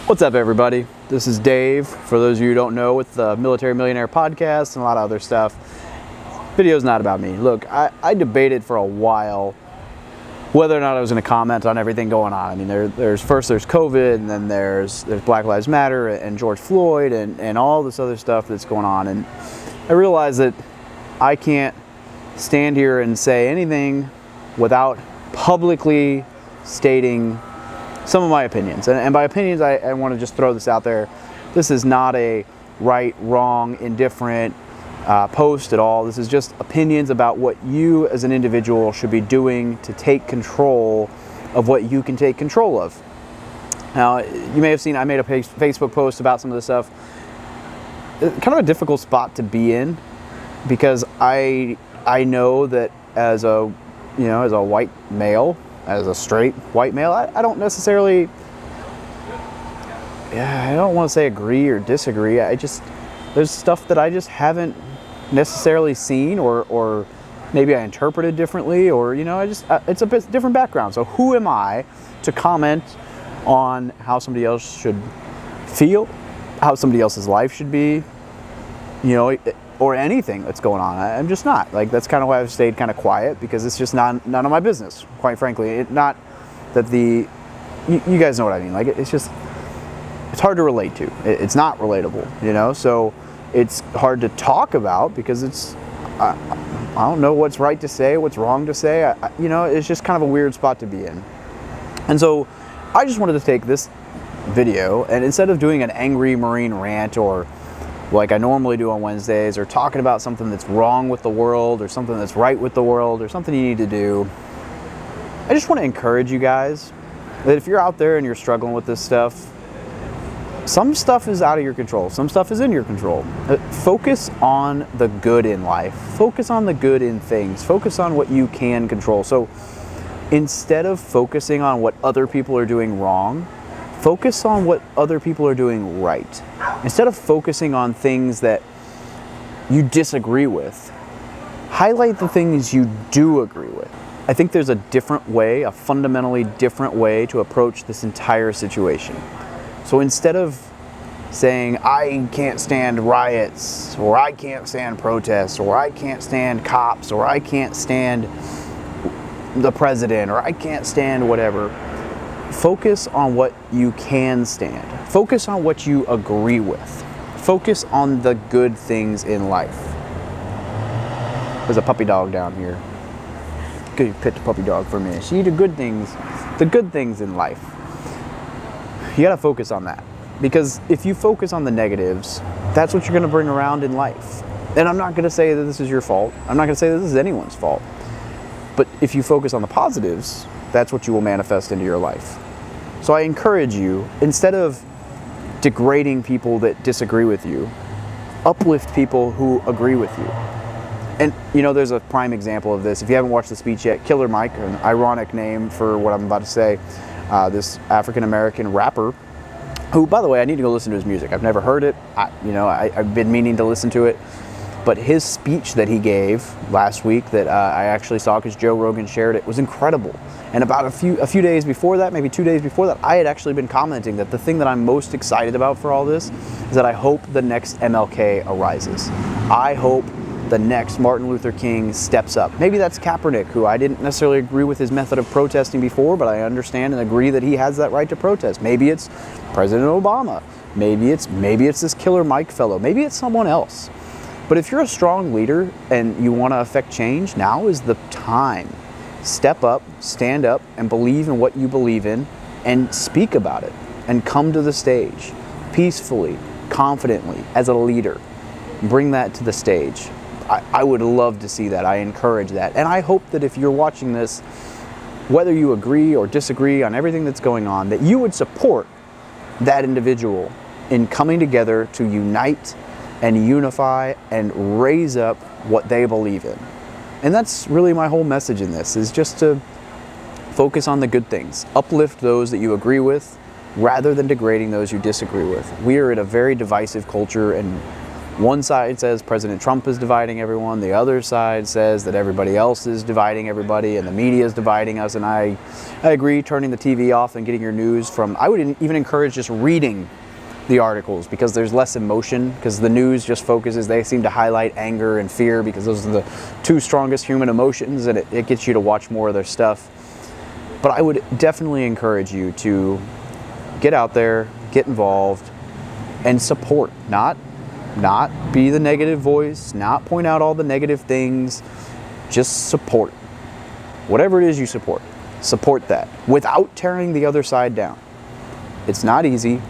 What's up, everybody? This is Dave, for those of you who don't know, with the Military Millionaire podcast and a lot of other stuff. Video's not about me. Look, I debated for a while whether or not I was going to comment on everything going on. I mean, there's COVID, and then there's Black Lives Matter and George Floyd and all this other stuff that's going on. And I realized that I can't stand here and say anything without publicly stating some of my opinions. And by opinions, I want to just throw this out there. This is not a right, wrong, indifferent post at all. This is just opinions about what you as an individual should be doing to take control of what you can take control of. Now, you may have seen I made a Facebook post about some of this stuff. Kind of a difficult spot to be in, because I know that as a white male, as a straight white male, I don't necessarily, I don't want to say agree or disagree. There's stuff that I just haven't necessarily seen, or maybe I interpreted differently, or, it's a bit different background. So who am I to comment on how somebody else should feel, how somebody else's life should be, or anything that's going on? I'm just not. Like, that's kind of why I've stayed kind of quiet, because it's just none of my business, quite frankly. Not that you guys know what I mean. Like, it's hard to relate to. It's not relatable, so it's hard to talk about, because I don't know what's right to say, what's wrong to say. It's just kind of a weird spot to be in. And so I just wanted to take this video, and instead of doing an angry Marine rant, or like I normally do on Wednesdays, or talking about something that's wrong with the world, or something that's right with the world, or something you need to do, I just want to encourage you guys that if you're out there and you're struggling with this stuff, some stuff is out of your control, some stuff is in your control. Focus on the good in life. Focus on the good in things. Focus on what you can control. So instead of focusing on what other people are doing wrong, focus on what other people are doing right. Instead of focusing on things that you disagree with, highlight the things you do agree with. I think there's a different way, a fundamentally different way to approach this entire situation. So instead of saying, I can't stand riots, or I can't stand protests, or I can't stand cops, or I can't stand the president, or I can't stand whatever, focus on what you can stand. Focus on what you agree with. Focus on the good things in life. There's a puppy dog down here. Could you pet the puppy dog for a minute? See the good things in life. You gotta focus on that. Because if you focus on the negatives, that's what you're gonna bring around in life. And I'm not gonna say that this is your fault. I'm not gonna say that this is anyone's fault. But if you focus on the positives, that's what you will manifest into your life. So I encourage you, instead of degrading people that disagree with you, uplift people who agree with you. And there's a prime example of this. If you haven't watched the speech yet, Killer Mike, an ironic name for what I'm about to say, this African-American rapper, who, by the way, I need to go listen to his music. I've never heard it. I've been meaning to listen to it. But his speech that he gave last week, that I actually saw because Joe Rogan shared it, was incredible. And about a few days before that, maybe 2 days before that, I had actually been commenting that the thing that I'm most excited about for all this is that I hope the next MLK arises. I hope the next Martin Luther King steps up. Maybe that's Kaepernick, who I didn't necessarily agree with his method of protesting before, but I understand and agree that he has that right to protest. Maybe it's President Obama. Maybe it's this Killer Mike fellow. Maybe it's someone else. But if you're a strong leader and you want to affect change, now is the time. Step up, stand up, and believe in what you believe in, and speak about it, and come to the stage peacefully, confidently, as a leader. Bring that to the stage. I would love to see that. I encourage that. And I hope that if you're watching this, whether you agree or disagree on everything that's going on, that you would support that individual in coming together to unite and unify and raise up what they believe in. And that's really my whole message in this, is just to focus on the good things. Uplift those that you agree with rather than degrading those you disagree with. We are in a very divisive culture, and One side says President Trump is dividing everyone. The other side says that everybody else is dividing everybody and the media is dividing us. And I agree, turning the TV off and getting your news from, I would even encourage just reading the articles, because there's less emotion, because the news just focuses, they seem to highlight anger and fear because those are the two strongest human emotions, and it gets you to watch more of their stuff. But I would definitely encourage you to get out there, get involved, and support, not be the negative voice, not point out all the negative things, just support. Whatever it is you support that without tearing the other side down. It's not easy,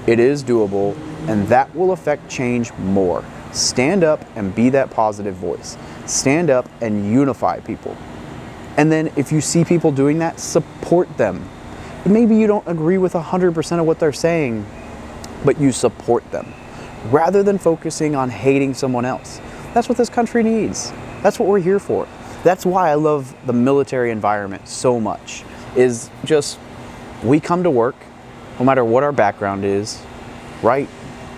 it is doable, and that will affect change more. Stand up and be that positive voice. Stand up and unify people. And then if you see people doing that, support them. Maybe you don't agree with 100% of what they're saying, but you support them, rather than focusing on hating someone else. That's what this country needs. That's what we're here for. That's why I love the military environment so much, is just, we come to work, no matter what our background is, right,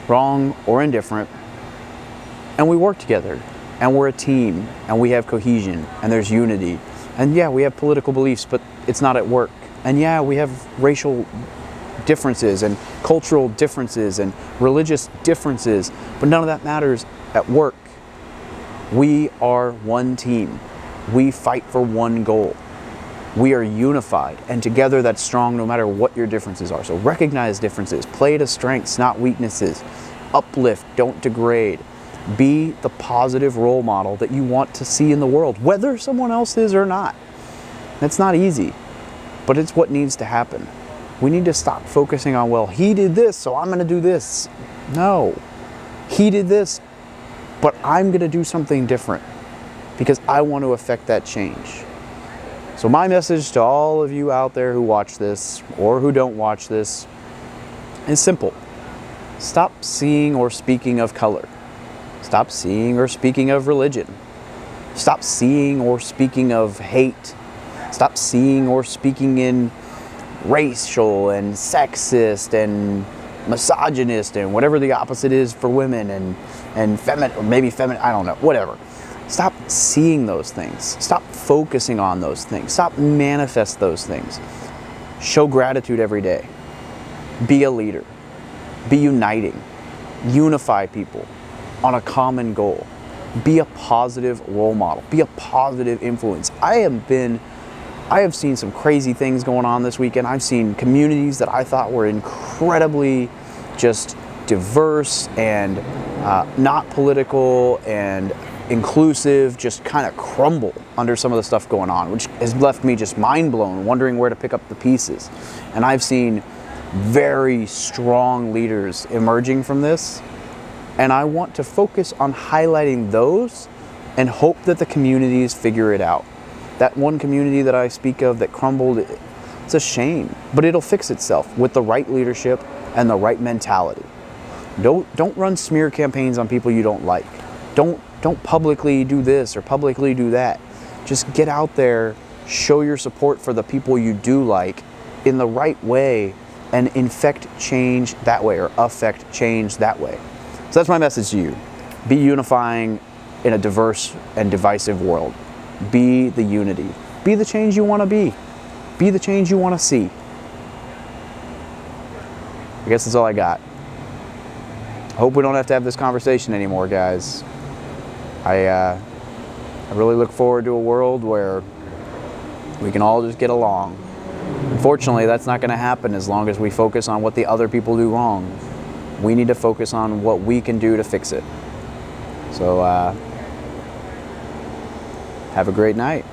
wrong, or indifferent, and we work together, and we're a team, and we have cohesion, and there's unity. And yeah, we have political beliefs, but it's not at work. And yeah, we have racial differences and cultural differences and religious differences, but none of that matters at work. We are one team. We fight for one goal. We are unified, and together that's strong no matter what your differences are. So recognize differences, play to strengths, not weaknesses. Uplift, don't degrade. Be the positive role model that you want to see in the world, whether someone else is or not. That's not easy, but it's what needs to happen. We need to stop focusing on, well, he did this, so I'm going to do this. No, he did this, but I'm going to do something different because I want to affect that change. So my message to all of you out there who watch this or who don't watch this is simple. Stop seeing or speaking of color. Stop seeing or speaking of religion. Stop seeing or speaking of hate. Stop seeing or speaking in racial and sexist and misogynist and whatever the opposite is for women and feminine, or maybe feminine, I don't know, whatever. Stop seeing those things. Stop focusing on those things. Stop manifest those things. Show gratitude every day. Be a leader. Be uniting. Unify people on a common goal. Be a positive role model. Be a positive influence. I have seen some crazy things going on this weekend. I've seen communities that I thought were incredibly just diverse and not political and inclusive just kind of crumble under some of the stuff going on, which has left me just mind blown, wondering where to pick up the pieces. And I've seen very strong leaders emerging from this, and I want to focus on highlighting those and hope that the communities figure it out. That one community that I speak of that crumbled, it's a shame, but it'll fix itself with the right leadership and the right mentality. Don't run smear campaigns on people you don't like. Don't publicly do this or publicly do that. Just get out there, show your support for the people you do like in the right way, and infect change that way, or affect change that way. So that's my message to you. Be unifying in a diverse and divisive world. Be the unity. Be the change you want to be. Be the change you want to see. I guess that's all I got. I hope we don't have to have this conversation anymore, guys. I really look forward to a world where we can all just get along. Unfortunately, that's not going to happen as long as we focus on what the other people do wrong. We need to focus on what we can do to fix it. So, have a great night.